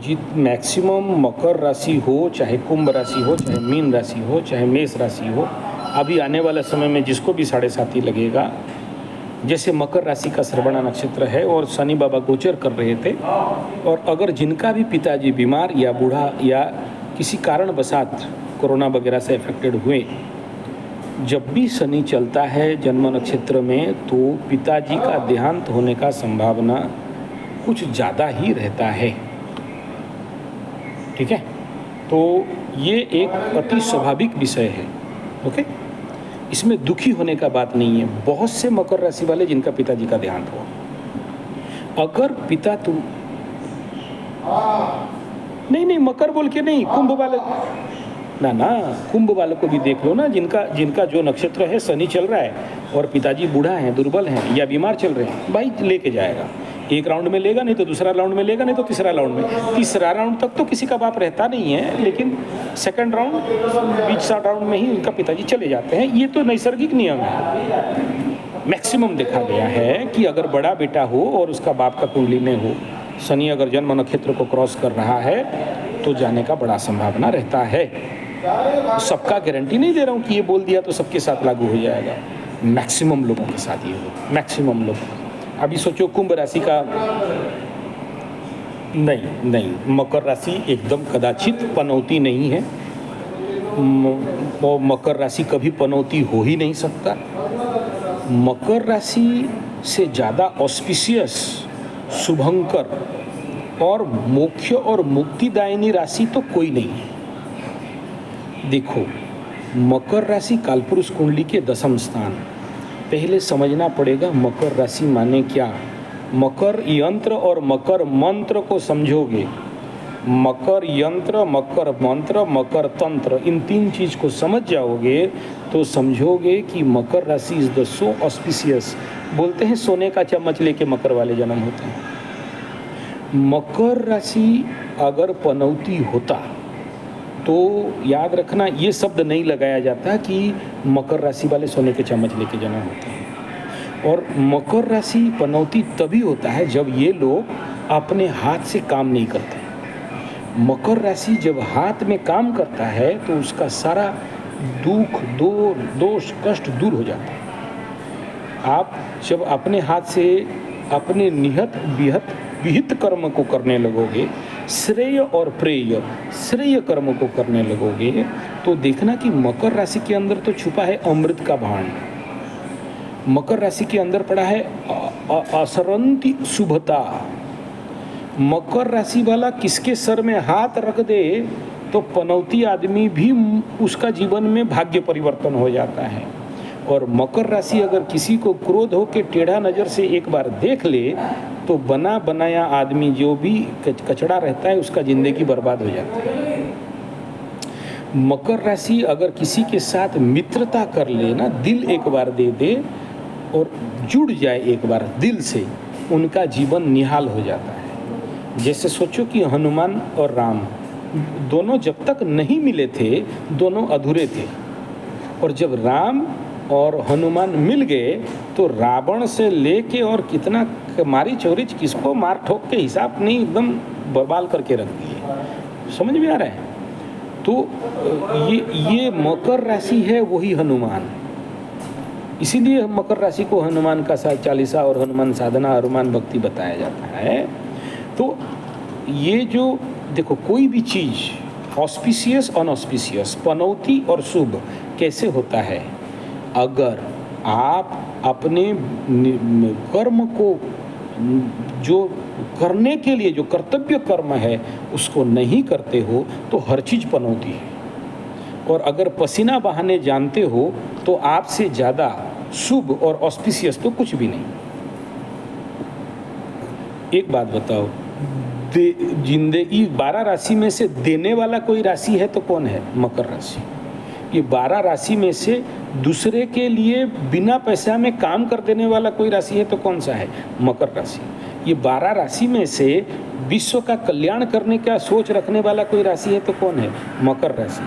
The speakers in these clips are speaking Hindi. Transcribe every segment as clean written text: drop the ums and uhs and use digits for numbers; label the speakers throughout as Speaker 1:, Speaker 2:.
Speaker 1: जी मैक्सिमम मकर राशि हो, चाहे कुंभ राशि हो, चाहे मीन राशि हो, चाहे मेष राशि हो, अभी आने वाले समय में जिसको भी 7.5 लगेगा, जैसे मकर राशि का श्रवण नक्षत्र है और शनि बाबा गोचर कर रहे थे, और अगर जिनका भी पिताजी बीमार या बूढ़ा या किसी कारणवशात कोरोना वगैरह से अफेक्टेड हुए, जब भी शनि चलता है जन्म नक्षत्र में तो पिताजी का देहांत होने का संभावना कुछ ज़्यादा ही रहता है। ठीक है, तो ये एक अति स्वाभाविक विषय है। ओके, इसमें दुखी होने का बात नहीं है। बहुत से मकर राशि वाले जिनका पिताजी का देहांत हुआ, अगर पिता तुम नहीं मकर बोल के नहीं, कुंभ वाले ना कुंभ वालों को भी देख लो ना, जिनका जो नक्षत्र है शनि चल रहा है और पिताजी बूढ़ा हैं, दुर्बल हैं या बीमार चल रहे हैं, भाई लेके जाएगा। एक राउंड में लेगा, नहीं तो दूसरा राउंड में लेगा, नहीं तो तीसरा राउंड में। तीसरा राउंड तक तो किसी का बाप रहता नहीं है, लेकिन सेकंड राउंड, बीच राउंड में ही उनका पिताजी चले जाते हैं। ये तो नैसर्गिक नियम है। मैक्सिमम देखा गया है कि अगर बड़ा बेटा हो और उसका बाप का कुंडली में हो, शनि अगर जन्म नक्षत्र को क्रॉस कर रहा है तो जाने का बड़ा संभावना रहता है। सबका गारंटी नहीं दे रहा हूँ कि ये बोल दिया तो सबके साथ लागू हो जाएगा। मैक्सिमम लोगों के साथ ये हो, मैक्सिमम लोग। अभी सोचो कुंभ राशि का, नहीं मकर राशि एकदम कदाचित पनौती नहीं है। वो मकर राशि कभी पनौती हो ही नहीं सकता। मकर राशि से ज़्यादा ऑस्पिशियस, शुभंकर और मोक्ष और मुक्तिदायिनी राशि तो कोई नहीं है। देखो, मकर राशि कालपुरुष कुंडली के 10वें स्थान। पहले समझना पड़ेगा मकर राशि माने क्या। मकर यंत्र और मकर मंत्र को समझोगे, मकर यंत्र, मकर मंत्र, मकर तंत्र, इन 3 चीज़ को समझ जाओगे तो समझोगे कि मकर राशि इज द सो ऑस्पिशियस। बोलते हैं सोने का चम्मच लेके मकर वाले जन्म होते हैं। मकर राशि अगर पनौती होता तो याद रखना, ये शब्द नहीं लगाया जाता कि मकर राशि वाले सोने के चम्मच लेके जन्म होते हैं। और मकर राशि पनौती तभी होता है जब ये लोग अपने हाथ से काम नहीं करते। मकर राशि जब हाथ में काम करता है तो उसका सारा दुख, दोष, कष्ट दूर हो जाता है। आप जब अपने हाथ से अपने निहत विहित कर्म को करने लगोगे, श्रेय और प्रेय, श्रेय कर्म को करने लगोगे, तो देखना कि मकर राशि के अंदर तो छुपा है अमृत का भांड। मकर राशि के अंदर पड़ा है असरंती शुभता। मकर राशि वाला किसके सर में हाथ रख दे तो पनौती आदमी भी उसका जीवन में भाग्य परिवर्तन हो जाता है। और मकर राशि अगर किसी को क्रोध हो के टेढ़ा नज़र से एक बार देख ले तो बना बनाया आदमी जो भी कचड़ा रहता है उसका ज़िंदगी बर्बाद हो जाती है। मकर राशि अगर किसी के साथ मित्रता कर ले ना, दिल एक बार दे दे और जुड़ जाए एक बार दिल से, उनका जीवन निहाल हो जाता है। जैसे सोचो कि हनुमान और राम दोनों जब तक नहीं मिले थे, दोनों अधूरे थे, और जब राम और हनुमान मिल गए तो रावण से लेके और कितना मारी चोरी, किसको मार ठोक के हिसाब नहीं, एकदम बर्बाद करके रख दिए। समझ में आ रहा है? तो ये मकर राशि है वही हनुमान। इसीलिए मकर राशि को हनुमान का 40 और हनुमान साधना, हनुमान भक्ति बताया जाता है। तो ये जो देखो, कोई भी चीज़ ऑस्पिशियस, अनऑस्पिशियस, पनौती और शुभ कैसे होता है? अगर आप अपने कर्म को, जो करने के लिए जो कर्तव्य कर्म है उसको नहीं करते हो तो हर चीज़ पनौती है। और अगर पसीना बहाने जानते हो तो आपसे ज़्यादा शुभ और ऑस्पिशियस तो कुछ भी नहीं। एक बात बताओ, जिंदगी 12 राशि में से देने वाला कोई राशि है तो कौन है? मकर राशि। ये 12 राशि में से दूसरे के लिए बिना पैसा में काम कर देने वाला कोई राशि है तो कौन सा है? मकर राशि। ये 12 राशि में से विश्व का कल्याण करने का सोच रखने वाला कोई राशि है तो कौन है? मकर राशि।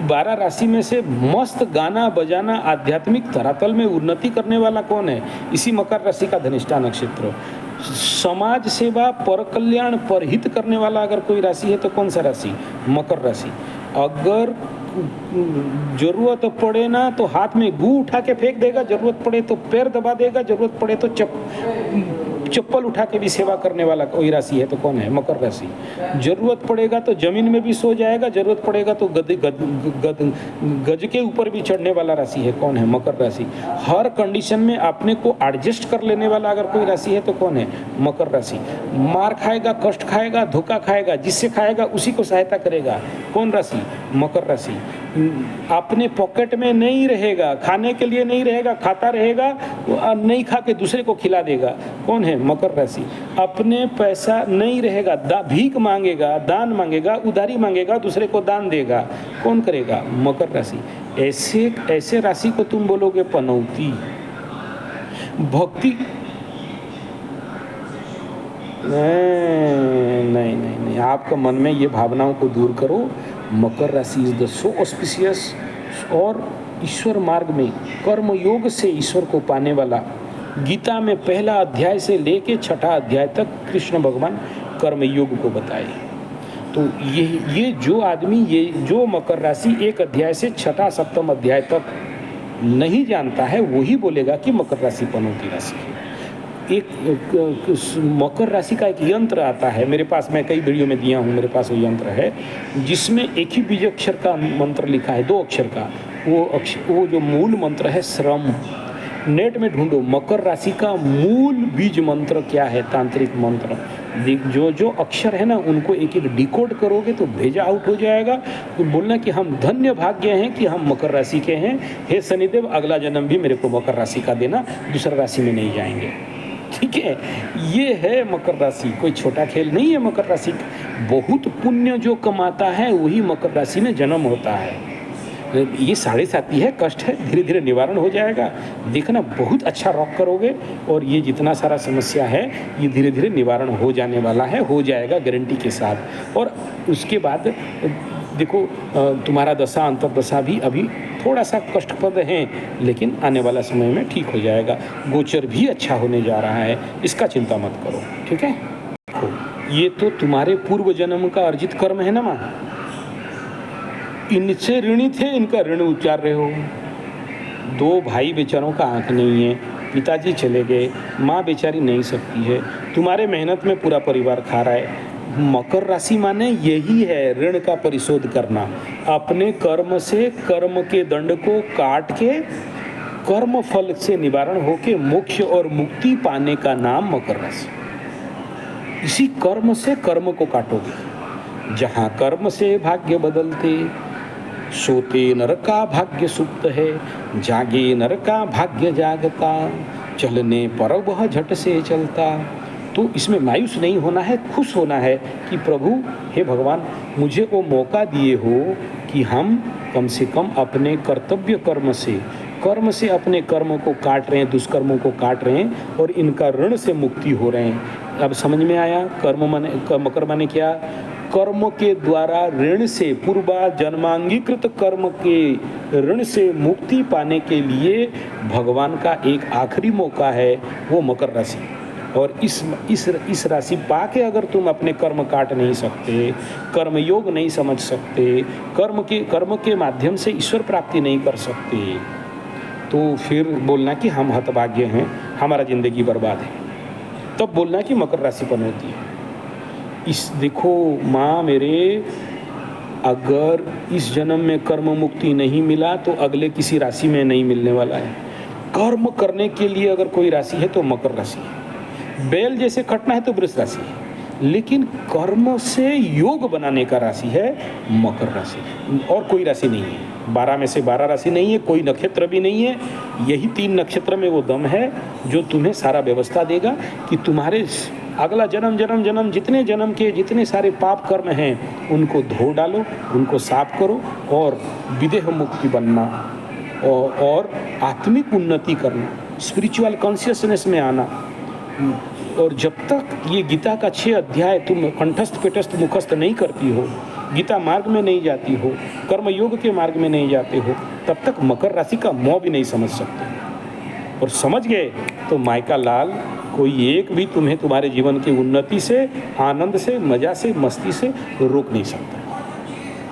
Speaker 1: 12 राशि में से मस्त गाना बजाना, आध्यात्मिक धरातल में उन्नति करने वाला कौन है? इसी मकर राशि का धनिष्ठा नक्षत्र। समाज सेवा, पर कल्याण, पर हित करने वाला अगर कोई राशि है तो कौन सा राशि? मकर राशि। अगर जरूरत पड़े ना तो हाथ में गू उठा के फेंक देगा, जरूरत पड़े तो पैर दबा देगा, जरूरत पड़े तो चप्पल उठा के भी सेवा करने वाला कोई राशि है तो कौन है? मकर राशि। जरूरत पड़ेगा तो जमीन में भी सो जाएगा, जरूरत पड़ेगा तो गज के ऊपर भी चढ़ने वाला राशि है, कौन है? मकर राशि। हर कंडीशन में अपने को एडजस्ट कर लेने वाला अगर कोई राशि है तो कौन है? मकर राशि। मार खाएगा, कष्ट खाएगा, धोखा खाएगा, जिससे खाएगा उसी को सहायता करेगा, कौन राशि? मकर राशि। अपने पॉकेट में नहीं रहेगा, खाने के लिए नहीं रहेगा, खाता रहेगा, नहीं खा के दूसरे को खिला देगा, कौन है? मकर राशि। अपने पैसा नहीं रहेगा, भीख मांगेगा, दान मांगेगा, उधारी मांगेगा, दूसरे को दान देगा, कौन करेगा? मकर राशि। ऐसे राशि को तुम बोलोगे पनौती। भक्ति नहीं, आपका मन में ये भावनाओं को दूर करो। मकर राशि इज द सो ऑस्पिशियस, और ईश्वर मार्ग में कर्म योग से ईश्वर को पाने वाला। गीता में पहला अध्याय से लेके छठा अध्याय तक कृष्ण भगवान कर्म योग को बताए। तो ये जो आदमी, ये जो मकर राशि एक अध्याय से छठा सप्तम अध्याय तक नहीं जानता है, वही बोलेगा कि मकर राशि पनौती राशि है। एक मकर राशि का एक यंत्र आता है मेरे पास, मैं कई वीडियो में दिया हूँ, मेरे पास वो यंत्र है जिसमें एक ही बीज अक्षर का मंत्र लिखा है, 2 अक्षर का। वो जो मूल मंत्र है श्रम। नेट में ढूंढो मकर राशि का मूल बीज मंत्र क्या है, तांत्रिक मंत्र। जो अक्षर है ना, उनको एक एक डिकोड करोगे तो भेजा आउट हो जाएगा। तो बोलना कि हम धन्य भाग्य हैं कि हम मकर राशि के हैं, हे शनिदेव अगला जन्म भी मेरे को मकर राशि का देना, दूसरा राशि में नहीं जाएंगे। ठीक है, ये है मकर राशि, कोई छोटा खेल नहीं है मकर राशि। बहुत पुण्य जो कमाता है वही मकर राशि में जन्म होता है। ये 7.5 है, कष्ट है, धीरे धीरे निवारण हो जाएगा। देखना बहुत अच्छा रॉक करोगे और ये जितना सारा समस्या है ये धीरे धीरे निवारण हो जाने वाला है, हो जाएगा गारंटी के साथ। और उसके बाद देखो तुम्हारा दशा अंतर्दशा भी अभी थोड़ा सा कष्टप्रद है, लेकिन आने वाला समय में ठीक हो जाएगा। गोचर भी अच्छा होने जा रहा है, इसका चिंता मत करो। ठीक है, ये तो तुम्हारे पूर्व जन्म का अर्जित कर्म है ना माँ, इनसे ऋणी थे, इनका ऋण उतार रहे हो। 2 भाई बेचारों का आंख नहीं है, पिताजी चले गए, माँ बेचारी नहीं सकती है, तुम्हारे मेहनत में पूरा परिवार खा रहा है। मकर राशि माने यही है, ऋण का परिशोध करना। अपने कर्म से कर्म के दंड को काट के कर्म फल से निवारण होके मोक्ष और मुक्ति पाने का नाम मकर राशि। इसी कर्म से कर्म को काटोगे। जहाँ कर्म से भाग्य बदलते, सोते नर का भाग्य सुप्त है, जागे नर का भाग्य जागता, चलने पर वह झट से चलता। तो इसमें मायूस नहीं होना है, खुश होना है कि प्रभु हे भगवान मुझे वो मौका दिए हो कि हम कम से कम अपने कर्तव्य कर्म से अपने कर्म को काट रहे हैं, दुष्कर्मों को काट रहे हैं और इनका ऋण से मुक्ति हो रहे हैं। अब समझ में आया मकर माने क्या? कर्म के द्वारा ऋण से, पूर्वा जन्मांगीकृत कर्म के ऋण से मुक्ति पाने के लिए भगवान का एक आखिरी मौका है, वो मकर राशि। और इस राशि पाके अगर तुम अपने कर्म काट नहीं सकते, कर्म योग नहीं समझ सकते, कर्म के माध्यम से ईश्वर प्राप्ति नहीं कर सकते, तो फिर बोलना कि हम हतभाग्य हैं, हमारा जिंदगी बर्बाद है। तब बोलना कि मकर राशि पनौती है। देखो माँ मेरे, अगर इस जन्म में कर्म मुक्ति नहीं मिला तो अगले किसी राशि में नहीं मिलने वाला है। कर्म करने के लिए अगर कोई राशि है तो मकर राशि है। बैल जैसे कटना है तो वृष राशि है, लेकिन कर्म से योग बनाने का राशि है मकर राशि। और कोई राशि नहीं है, 12 में से 12 राशि नहीं है, कोई नक्षत्र भी नहीं है। यही 3 नक्षत्र में वो दम है जो तुम्हें सारा व्यवस्था देगा कि तुम्हारे अगला जन्म जितने जन्म के जितने सारे पाप कर्म हैं उनको धो डालो, उनको साफ करो और विदेह मुक्ति बनना और आत्मिक उन्नति करना, स्पिरिचुअल कॉन्शियसनेस में आना। और जब तक ये गीता का 6 अध्याय तुम कंठस्थ पेटस्थ मुखस्थ नहीं करती हो, गीता मार्ग में नहीं जाती हो, कर्म योग के मार्ग में नहीं जाते हो, तब तक मकर राशि का मोह भी नहीं समझ सकते। और समझ गए तो मायका लाल कोई एक भी तुम्हें तुम्हारे जीवन की उन्नति से, आनंद से, मजा से, मस्ती से रोक नहीं सकता।